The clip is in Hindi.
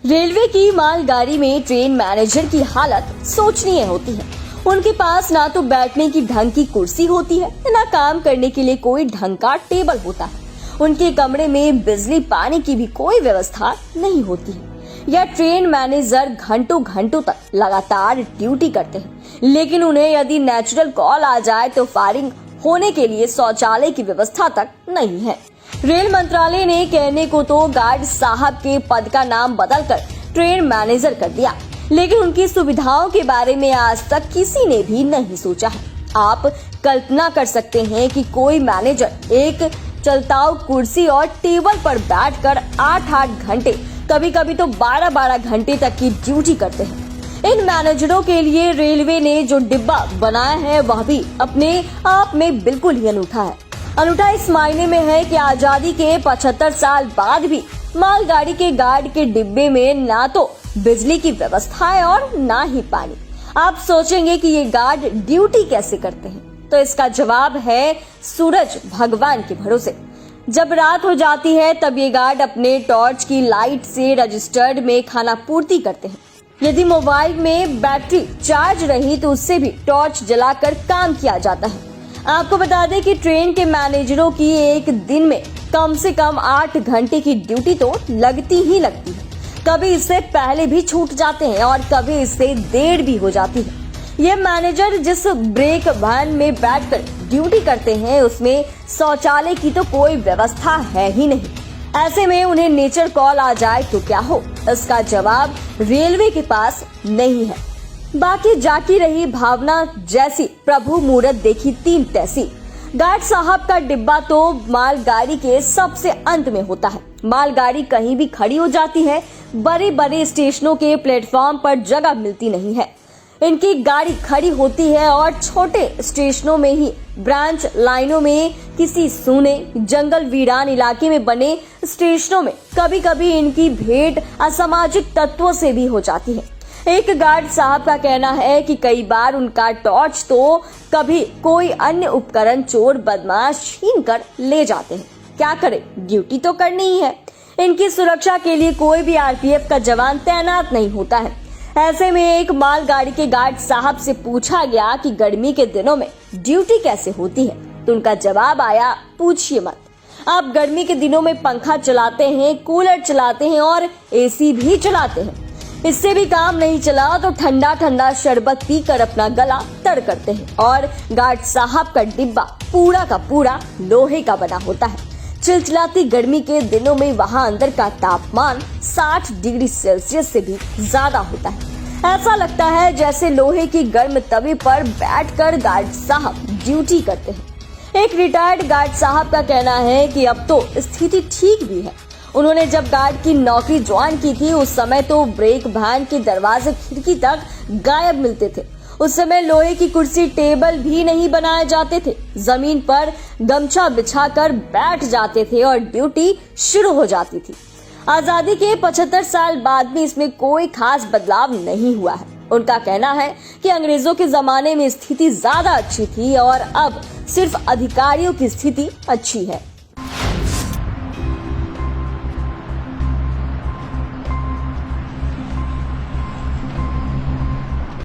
रेलवे की मालगाड़ी में ट्रेन मैनेजर की हालत सोचनीय होती है। उनके पास ना तो बैठने की ढंग की कुर्सी होती है, ना काम करने के लिए कोई ढंग का टेबल होता है। उनके कमरे में बिजली पानी की भी कोई व्यवस्था नहीं होती है। यह ट्रेन मैनेजर घंटों घंटों तक लगातार ड्यूटी करते हैं, लेकिन उन्हें यदि नेचुरल कॉल आ जाए तो फायरिंग होने के लिए शौचालय की व्यवस्था तक नहीं है। रेल मंत्रालय ने कहने को तो गार्ड साहब के पद का नाम बदलकर ट्रेन मैनेजर कर दिया, लेकिन उनकी सुविधाओं के बारे में आज तक किसी ने भी नहीं सोचा है। आप कल्पना कर सकते हैं कि कोई मैनेजर एक चलताऊ कुर्सी और टेबल पर बैठकर 8-8 घंटे, कभी कभी तो 12-12 घंटे तक की ड्यूटी करते हैं। इन मैनेजरों के लिए रेलवे ने जो डिब्बा बनाया है वह भी अपने आप में बिल्कुल ही अनूठा है। अनूठा इस मायने में है कि आजादी के 75 साल बाद भी मालगाड़ी के गार्ड के डिब्बे में ना तो बिजली की व्यवस्था है और ना ही पानी। आप सोचेंगे कि ये गार्ड ड्यूटी कैसे करते हैं, तो इसका जवाब है सूरज भगवान के भरोसे। जब रात हो जाती है तब ये गार्ड अपने टॉर्च की लाइट से रजिस्टर्ड में खाना पूर्ति करते हैं। यदि मोबाइल में बैटरी चार्ज रही तो उससे भी टॉर्च जलाकर काम किया जाता है। आपको बता दें कि ट्रेन के मैनेजरों की एक दिन में कम से कम 8 घंटे की ड्यूटी तो लगती ही लगती है। कभी इससे पहले भी छूट जाते हैं और कभी इससे देर भी हो जाती है। ये मैनेजर जिस ब्रेक वैन में बैठकर ड्यूटी करते हैं उसमें शौचालय की तो कोई व्यवस्था है ही नहीं। ऐसे में उन्हें नेचर कॉल आ जाए तो क्या हो, इसका जवाब रेलवे के पास नहीं है। बाकी जाती रही भावना जैसी प्रभु मूरत देखी तीन तैसी। गार्ड साहब का डिब्बा तो मालगाड़ी के सबसे अंत में होता है। मालगाड़ी कहीं भी खड़ी हो जाती है, बड़े बड़े स्टेशनों के प्लेटफॉर्म पर जगह मिलती नहीं है। इनकी गाड़ी खड़ी होती है और छोटे स्टेशनों में ही, ब्रांच लाइनों में, किसी सूने जंगल वीरान इलाके में बने स्टेशनों में कभी कभी इनकी भेंट असामाजिक तत्वों से भी हो जाती है। एक गार्ड साहब का कहना है कि कई बार उनका टॉर्च तो कभी कोई अन्य उपकरण चोर बदमाश छीन कर ले जाते हैं। क्या करें, ड्यूटी तो करनी ही है। इनकी सुरक्षा के लिए कोई भी आरपीएफ का जवान तैनात नहीं होता है। ऐसे में एक मालगाड़ी के गार्ड साहब से पूछा गया कि गर्मी के दिनों में ड्यूटी कैसे होती है, तो उनका जवाब आया, पूछिए मत। आप गर्मी के दिनों में पंखा चलाते हैं, कूलर चलाते हैं और एसी भी चलाते हैं। इससे भी काम नहीं चला तो ठंडा ठंडा शरबत पीकर अपना गला तर करते हैं। और गार्ड साहब का डिब्बा पूरा का पूरा लोहे का बना होता है। चिलचिलाती गर्मी के दिनों में वहां अंदर का तापमान 60 डिग्री सेल्सियस से भी ज्यादा होता है। ऐसा लगता है जैसे लोहे की गर्म तवे पर बैठकर गार्ड साहब ड्यूटी करते हैं। एक रिटायर्ड गार्ड साहब का कहना है कि अब तो स्थिति ठीक भी है। उन्होंने जब गार्ड की नौकरी ज्वाइन की थी उस समय तो ब्रेक वैन के दरवाजे खिड़की तक गायब मिलते थे। उस समय लोहे की कुर्सी टेबल भी नहीं बनाए जाते थे। जमीन पर गमछा बिछाकर बैठ जाते थे और ड्यूटी शुरू हो जाती थी। आजादी के 75 साल बाद भी इसमें कोई खास बदलाव नहीं हुआ है। उनका कहना है कि अंग्रेजों के जमाने में स्थिति ज्यादा अच्छी थी और अब सिर्फ अधिकारियों की स्थिति अच्छी है।